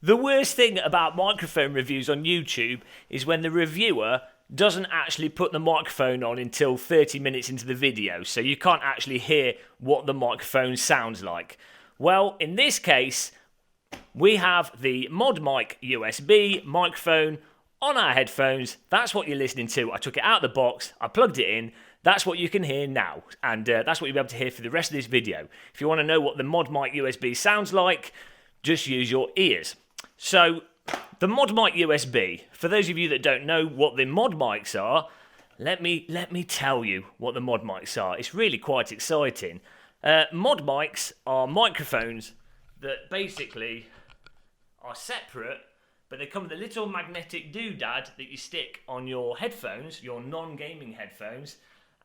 The worst thing about microphone reviews on YouTube is when the reviewer doesn't actually put the microphone on until 30 minutes into the video, so you can't actually hear what the microphone sounds like. Well, in this case, we have the ModMic USB microphone on our headphones. That's what you're listening to. I took it out of the box, I plugged it in. That's what you can hear now, and that's what you'll be able to hear for the rest of this video. If you want to know what the ModMic USB sounds like, just use your ears. So, the ModMic USB, for those of you that don't know what the ModMics are, let me tell you what the ModMics are. It's really quite exciting. ModMics are microphones that basically are separate, but they come with a little magnetic doodad that you stick on your headphones, your non-gaming headphones,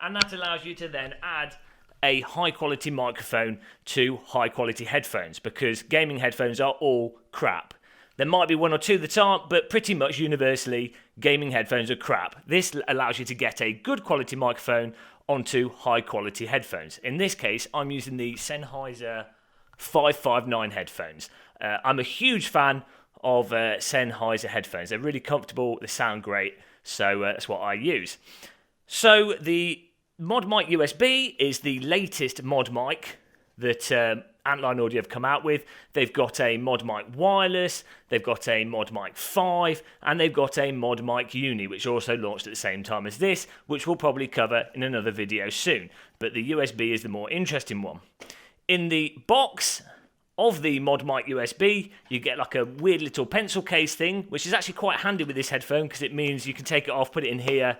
and that allows you to then add a high-quality microphone to high-quality headphones, because gaming headphones are all crap. There might be one or two that aren't, but pretty much universally, gaming headphones are crap. This allows you to get a good quality microphone onto high-quality headphones. In this case, I'm using the Sennheiser 559 headphones. I'm a huge fan of Sennheiser headphones. They're really comfortable, they sound great, so that's what I use. So the ModMic USB is the latest ModMic that Antline Audio have come out with. They've got a ModMic Wireless, they've got a ModMic 5, and they've got a ModMic Uni, which also launched at the same time as this, which we'll probably cover in another video soon. But the USB is the more interesting one. In the box of the ModMic USB, you get like a weird little pencil case thing, which is actually quite handy with this headphone, because it means you can take it off, put it in here.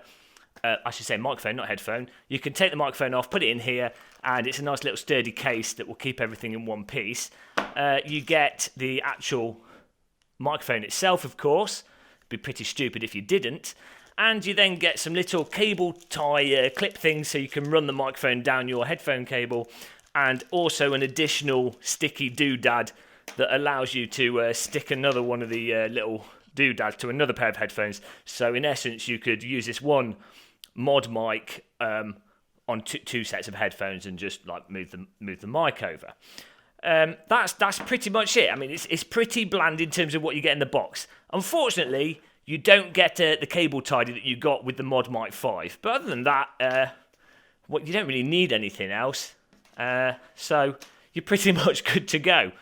I should say microphone, not headphone. You can take the microphone off, put it in here, and it's a nice little sturdy case that will keep everything in one piece. You get the actual microphone itself, of course. It'd be pretty stupid if you didn't. And you then get some little cable tie clip things so you can run the microphone down your headphone cable, and also an additional sticky doodad that allows you to stick another one of the little doodads to another pair of headphones. So in essence, you could use this one ModMic on two sets of headphones and just like move the mic over. That's pretty much it. I mean, it's pretty bland in terms of what you get in the box. Unfortunately, you don't get the cable tidy that you got with the ModMic 5. But other than that, you don't really need anything else. So you're pretty much good to go.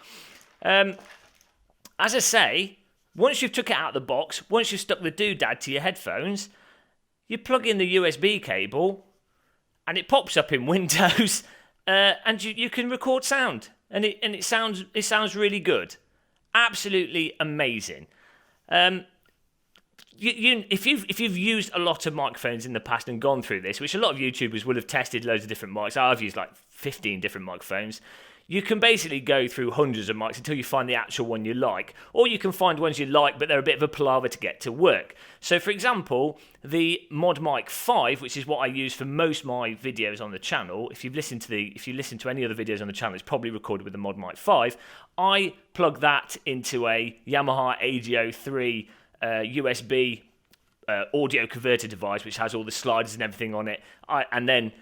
As I say, once you've took it out of the box, once you've stuck the doodad to your headphones, you plug in the USB cable, and it pops up in Windows, and you can record sound, and it sounds really good, absolutely amazing. If you've used a lot of microphones in the past and gone through this, which a lot of YouTubers will have tested loads of different mics. I've used like 15 different microphones. You can basically go through hundreds of mics until you find the actual one you like. Or you can find ones you like, but they're a bit of a palaver to get to work. So for example, the ModMic 5, which is what I use for most of my videos on the channel, if you listen to any other videos on the channel, it's probably recorded with the ModMic 5. I plug that into a Yamaha AGO 3 USB audio converter device, which has all the sliders and everything on it. And then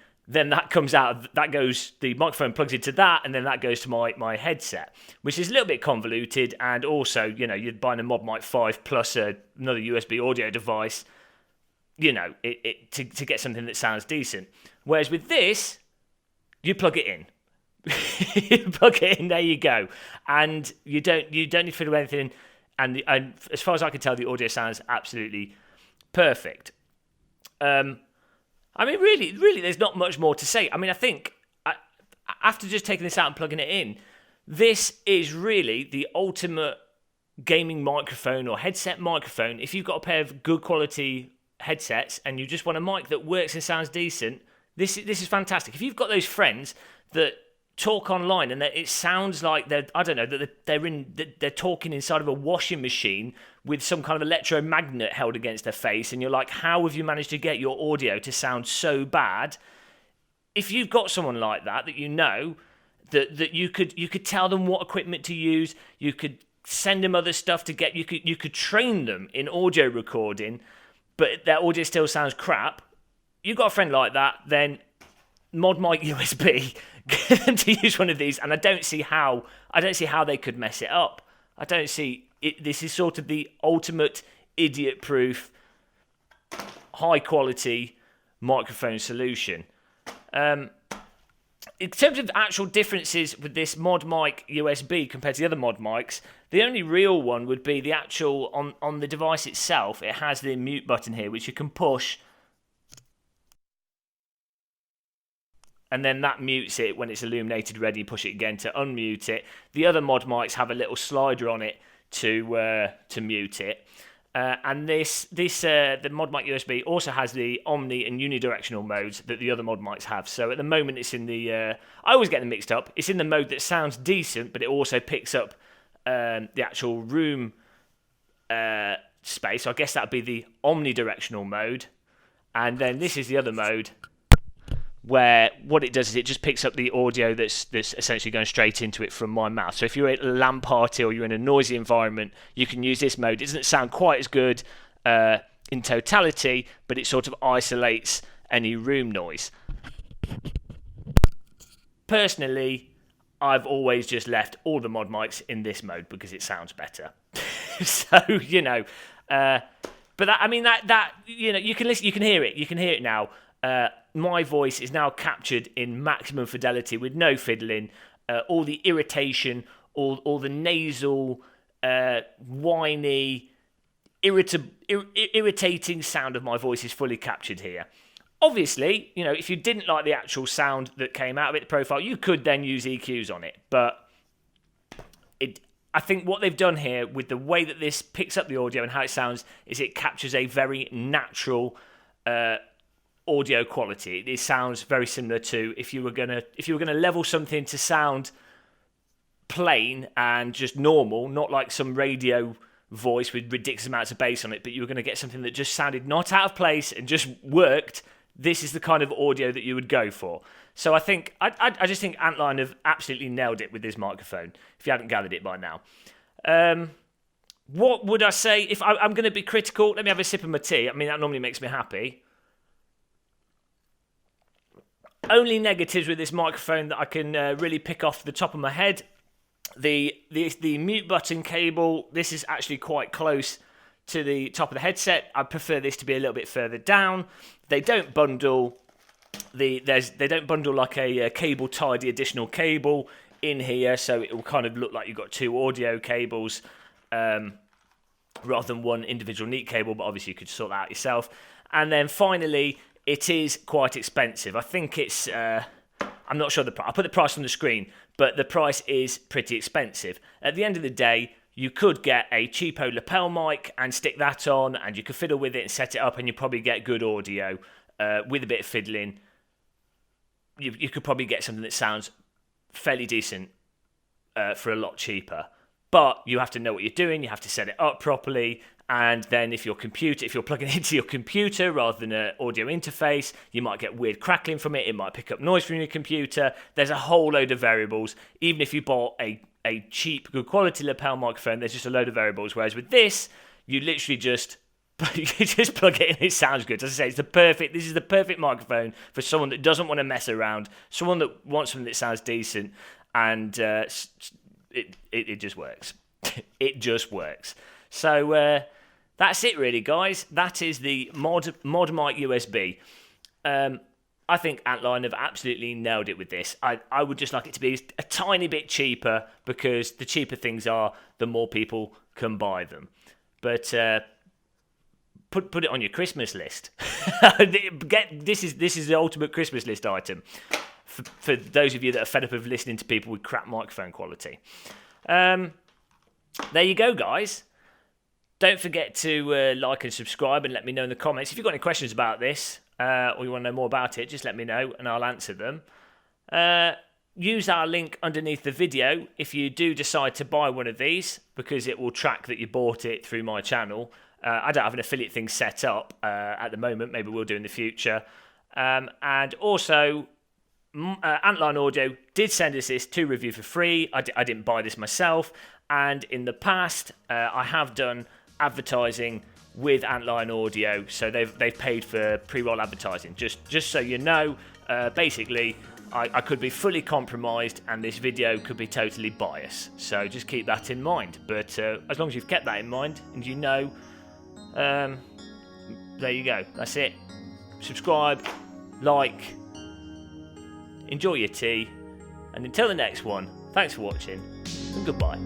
that comes out, the microphone plugs into that, and then that goes to my headset, which is a little bit convoluted, and also, you're buying a ModMic 5 plus another USB audio device, to get something that sounds decent. Whereas with this, you plug it in. You plug it in, there you go. And you don't need to fiddle with anything, and as far as I can tell, the audio sounds absolutely perfect. I mean, really, there's not much more to say. I mean, I think, after just taking this out and plugging it in, this is really the ultimate gaming microphone or headset microphone. If you've got a pair of good quality headsets and you just want a mic that works and sounds decent, this is fantastic. If you've got those friends that talk online and it sounds like they're talking inside of a washing machine with some kind of electromagnet held against their face, and you're like, how have you managed to get your audio to sound so bad? If you've got someone like that that you could tell them what equipment to use, you could send them other stuff to get, you could train them in audio recording, but their audio still sounds crap. You've got a friend like that, then ModMic USB, get them to use one of these, and I don't see how they could mess it up. I don't see this is sort of the ultimate idiot-proof, high-quality microphone solution. In terms of actual differences with this mod mic USB compared to the other mod mics, the only real one would be the actual, on the device itself, it has the mute button here, which you can push, and then that mutes it when it's illuminated ready. You push it again to unmute it. The other mod mics have a little slider on it to mute it. And the mod mic USB also has the omni and unidirectional modes that the other mod mics have. So at the moment it's in the, I always get them mixed up. It's in the mode that sounds decent, but it also picks up the actual room space. So I guess that would be the omnidirectional mode. And then this is the other mode, where what it does is it just picks up the audio that's essentially going straight into it from my mouth. So if you're at a LAN party or you're in a noisy environment, you can use this mode. It doesn't sound quite as good in totality, but it sort of isolates any room noise. Personally, I've always just left all the mod mics in this mode because it sounds better. So, you know, but that, I mean, that you know, you can listen, you can hear it now. My voice is now captured in maximum fidelity with no fiddling. All the irritation, all the nasal, whiny, irritating sound of my voice is fully captured here. Obviously, you know, if you didn't like the actual sound that came out of it, the profile, you could then use EQs on it. But I think what they've done here with the way that this picks up the audio and how it sounds is it captures a very natural audio quality. It sounds very similar to if you were gonna level something to sound plain and just normal, not like some radio voice with ridiculous amounts of bass on it, but you were going to get something that just sounded not out of place and just worked. This is the kind of audio that you would go for. So I think I just think Antline have absolutely nailed it with this microphone, if you hadn't gathered it by now. What would I say if I'm going to be critical? Let me have a sip of my tea. I mean, that normally makes me happy. Only negatives with this microphone that I can really pick off the top of my head. The mute button cable, this is actually quite close to the top of the headset. I prefer this to be a little bit further down. They don't bundle they don't bundle like a cable tie, the additional cable in here, so it will kind of look like you've got two audio cables rather than one individual neat cable, but obviously you could sort that out yourself. And then finally, it is quite expensive. I think it's, I'm not sure the price. I'll put the price on the screen, but the price is pretty expensive. At the end of the day, you could get a cheapo lapel mic and stick that on, and you could fiddle with it and set it up, and you probably get good audio with a bit of fiddling. You could probably get something that sounds fairly decent for a lot cheaper. But you have to know what you're doing. You have to set it up properly. And then if you're plugging into your computer rather than an audio interface, you might get weird crackling from it. It might pick up noise from your computer. There's a whole load of variables. Even if you bought a cheap, good quality lapel microphone, there's just a load of variables. Whereas with this, you literally just you just plug it in. It sounds good. As I say, this is the perfect microphone for someone that doesn't want to mess around, someone that wants something that sounds decent, and it just works. It just works. So that's it really, guys. That is the mod mic USB. I think Antline have absolutely nailed it with this. I would just like it to be a tiny bit cheaper, because the cheaper things are, the more people can buy them. But put it on your Christmas list. This is the ultimate Christmas list item for those of you that are fed up of listening to people with crap microphone quality. There you go, guys. Don't forget to like and subscribe, and let me know in the comments. If you've got any questions about this, or you want to know more about it, just let me know and I'll answer them. Use our link underneath the video if you do decide to buy one of these, because it will track that you bought it through my channel. I don't have an affiliate thing set up at the moment. Maybe we'll do in the future. And also, Antline Audio did send us this to review for free. I didn't buy this myself. And in the past, I have done advertising with Antline Audio, so they've paid for pre-roll advertising. Just so you know, basically, I could be fully compromised and this video could be totally biased. So just keep that in mind. But as long as you've kept that in mind and you know, there you go. That's it. Subscribe, like, enjoy your tea, and until the next one, thanks for watching and goodbye.